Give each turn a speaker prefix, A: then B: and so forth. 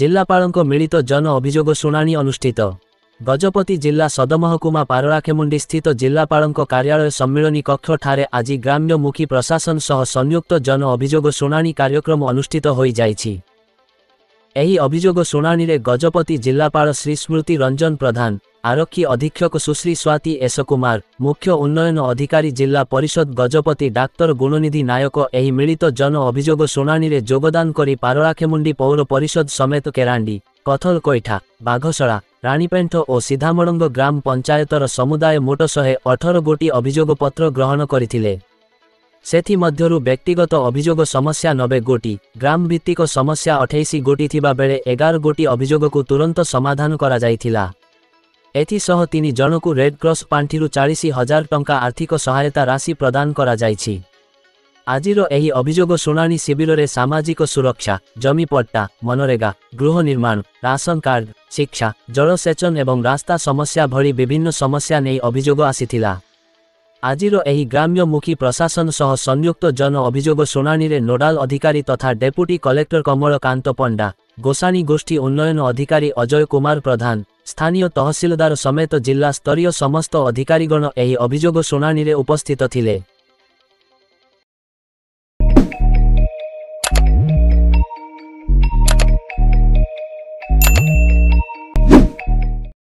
A: जिल्लापालଙ୍କ मिलित जन अभियोग शुणाणी अनुष्ठित। गजपति जिला सदमहकुमा पारलाखेमुंडी स्थित जिल्लापालଙ୍କ कार्यालय सम्मिलनी कक्ष ठारे आज ग्राम्यमुखी प्रशासन सह संयुक्त जन अभियोग शुणाणी कार्यक्रम अनुष्ठित होई जाइछि। एही अभियोग शुणाणी रे गजपति जिल्लापाल श्री स्मृति रंजन प्रधान, आरक्षी अधीक्षक सुश्री स्वाति एस कुमार, मुख्य उन्नयन अधिकारी जिला परिषद गजपति डाक्तर गुणनिधि नायक एही मिलित जन अभियोग शुणाणी रे योगदान करी पारलाखेमुंडी पौर परिषद समेत केरांडी, कथलकोइठा, बाघशला, राणीपेंठ और सीधामड़ंग ग्राम पंचायतर समुदाय मोट 118 गोटी अभियोग पत्र ग्रहण करथिले। सेथि मध्यरु व्यक्तिगत अभियोग समस्या 90 गोटी, ग्राम भित्तिक समस्या 28 गोटी थिबा बेले 11 गोटी अभियोग को तुरंत समाधान करा जाइथिला। एथिसह 3 जनकु रेड क्रॉस पांठिरु 40,000 टंका आर्थिक सहायता राशि प्रदान करा जाइछि। आजिर एही अभियोग शुणाणी शिविर रे सामाजिक सुरक्षा, जमी पट्टा, मनरेगा, गृह निर्माण, राशन कार्ड, शिक्षा, जलसेचन एवं रास्ता समस्या भली विभिन्न समस्या नहीं अभियोग आसीथिला। आजिर एही ग्राम्यमुखी प्रशासन सह संयुक्त जन अभियोग शुणाणी रे नोडाल अधिकारी तथा डेपुटी कलेक्टर कमलकांत पंडा, गोसाणी गोष्ठी उन्नयन अधिकारी अजय कुमार प्रधान, स्थानीय तहसीलदार समेत जिला स्तरीय समस्त अधिकारीगण एही अभियोग शुणाणी रे उपस्थित थिले।